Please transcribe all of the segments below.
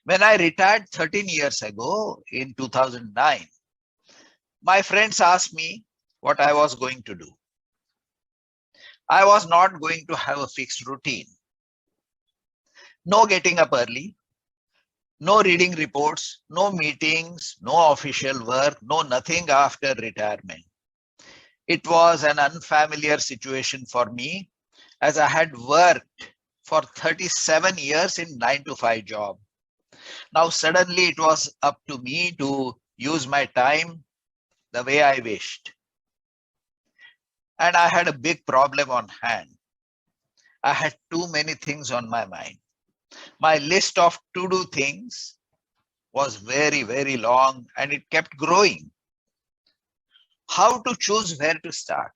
When I retired 13 years ago in 2009, my friends asked me what I was going to do. I was not going to have a fixed routine. No getting up early, no reading reports, no meetings, no official work, no nothing after retirement. It was an unfamiliar situation for me as I had worked for 37 years in 9 to 5 job. Now suddenly it was up to me to use my time the way I wished. And I had a big problem on hand. I had too many things on my mind. My list of to-do things was very, very long and it kept growing. How to choose where to start?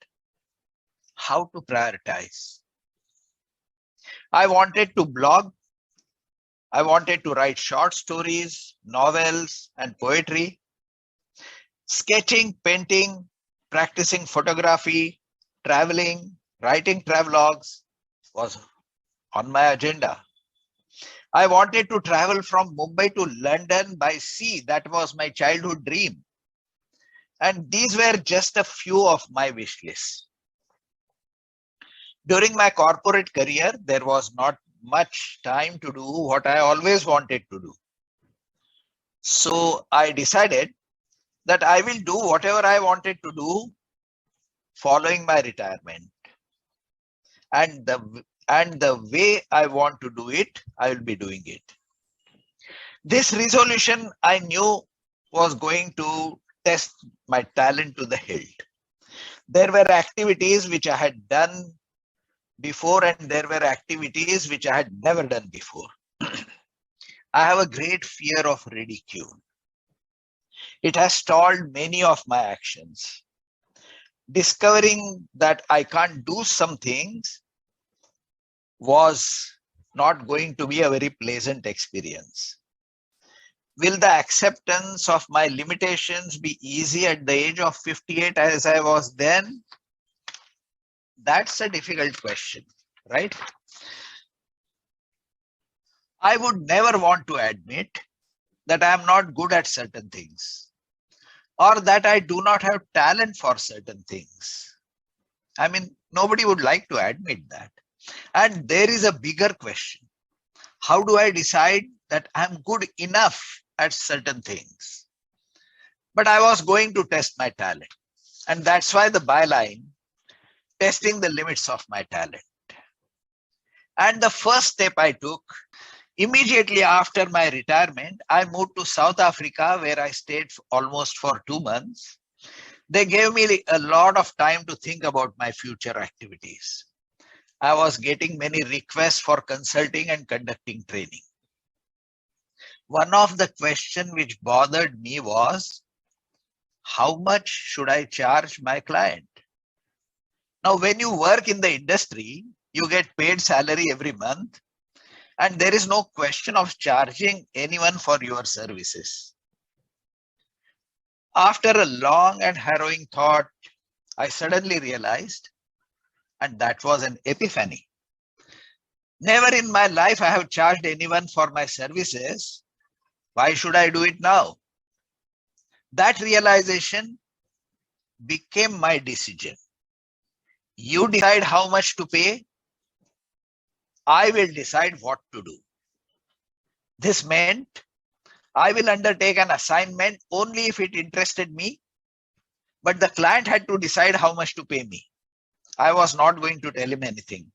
How to prioritize? I wanted to blog. I wanted to write short stories, novels, and poetry. Sketching, painting, practicing photography, traveling, writing travelogues was on my agenda. I wanted to travel from Mumbai to London by sea. That was my childhood dream. And these were just a few of my wish lists. During my corporate career, there was not much time to do what I always wanted to do. So I decided that I will do whatever I wanted to do following my retirement. And the way I want to do it, I will be doing it. This resolution I knew was going to test my talent to the hilt. There were activities which I had done before and there were activities which I had never done before. I have a great fear of ridicule. It has stalled many of my actions. Discovering that I can't do some things was not going to be a very pleasant experience. Will the acceptance of my limitations be easy at the age of 58 as I was then? That's a difficult question, right? I would never want to admit that I am not good at certain things or that I do not have talent for certain things. I mean, nobody would like to admit that. And there is a bigger question. How do I decide that I'm good enough at certain things? But I was going to test my talent. And that's why the byline, testing the limits of my talent. And the first step I took, immediately after my retirement, I moved to South Africa where I stayed almost for 2 months. They gave me a lot of time to think about my future activities. I was getting many requests for consulting and conducting training. One of the questions which bothered me was, how much should I charge my client? Now, when you work in the industry, you get paid salary every month, and there is no question of charging anyone for your services. After a long and harrowing thought, I suddenly realized, and that was an epiphany. Never in my life I have charged anyone for my services. Why should I do it now? That realization became my decision. You decide how much to pay. I will decide what to do. This meant I will undertake an assignment only if it interested me, but the client had to decide how much to pay me. I was not going to tell him anything.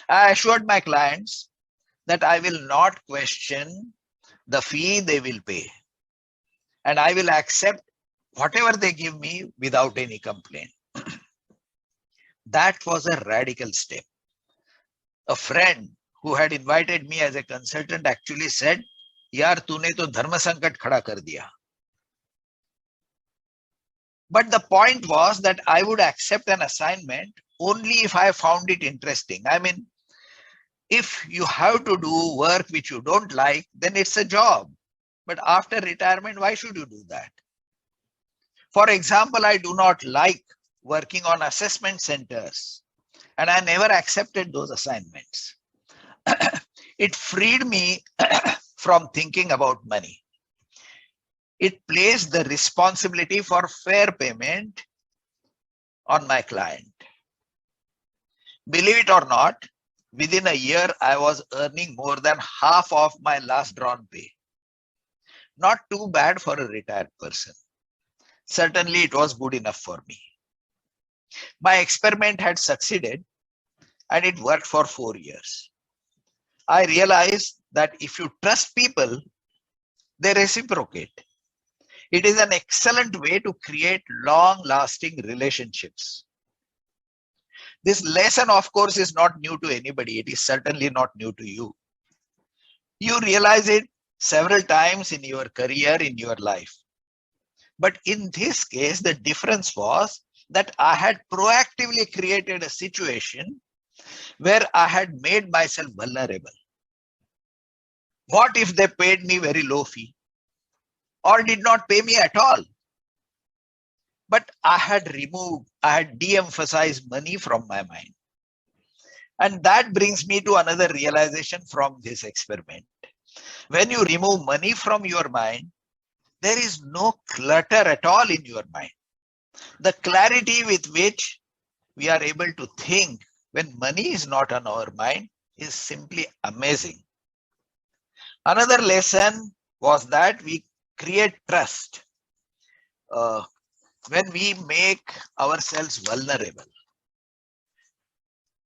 I assured my clients that I will not question the fee they will pay, and I will accept whatever they give me without any complaint. That was a radical step. A friend who had invited me as a consultant actually said, "Yaar, तूने तो धर्म संकट खड़ा कर दिया." But the point was that I would accept an assignment only if I found it interesting. I mean, if you have to do work which you don't like, then it's a job. But after retirement, why should you do that? For example, I do not like working on assessment centers, and I never accepted those assignments. It freed me from thinking about money. It placed the responsibility for fair payment on my client. Believe it or not, within a year, I was earning more than half of my last drawn pay. Not too bad for a retired person. Certainly, it was good enough for me. My experiment had succeeded and it worked for 4 years. I realized that if you trust people, they reciprocate. It is an excellent way to create long-lasting relationships. This lesson, of course, is not new to anybody. It is certainly not new to you. You realize it several times in your career, in your life. But in this case, the difference was that I had proactively created a situation where I had made myself vulnerable. What if they paid me very low fee or did not pay me at all? But I had de-emphasized money from my mind. And that brings me to another realization from this experiment. When you remove money from your mind, there is no clutter at all in your mind. The clarity with which we are able to think when money is not on our mind is simply amazing. Another lesson was that we create trust when we make ourselves vulnerable.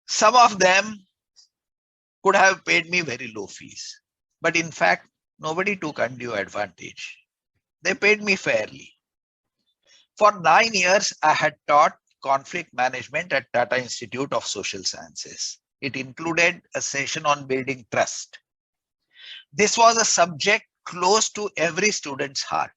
Some of them could have paid me very low fees, but in fact, nobody took undue advantage. They paid me fairly. For 9 years, I had taught conflict management at Tata Institute of Social Sciences. It included a session on building trust. This was a subject close to every student's heart.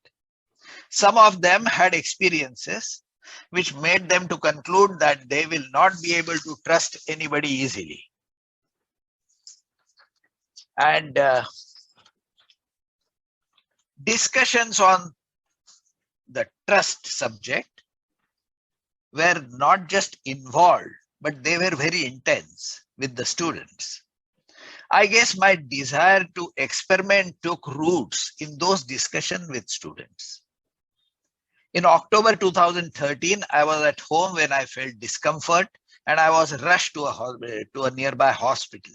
Some of them had experiences which made them to conclude that they will not be able to trust anybody easily. And discussions on the trust subject were not just involved, but they were very intense with the students. I guess my desire to experiment took roots in those discussions with students. In October 2013, I was at home when I felt discomfort and I was rushed to a nearby hospital.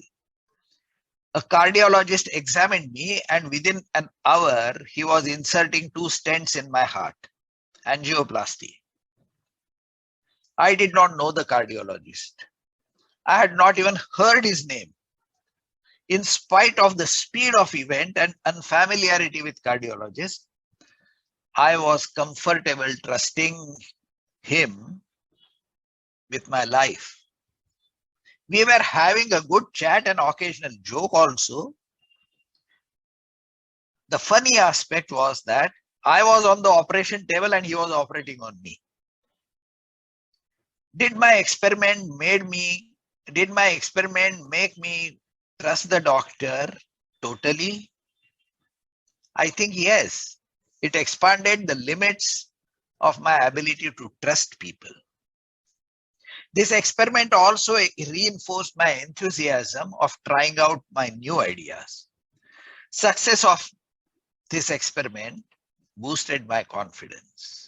A cardiologist examined me and within an hour, he was inserting 2 stents in my heart, angioplasty. I did not know the cardiologist. I had not even heard his name. In spite of the speed of event and unfamiliarity with cardiologists, I was comfortable trusting him with my life. We were having a good chat and occasional joke also. The funny aspect was that I was on the operation table and he was operating on me. Did my experiment make me trust the doctor totally? I think yes. It expanded the limits of my ability to trust people. This experiment also reinforced my enthusiasm of trying out my new ideas. Success of this experiment boosted my confidence.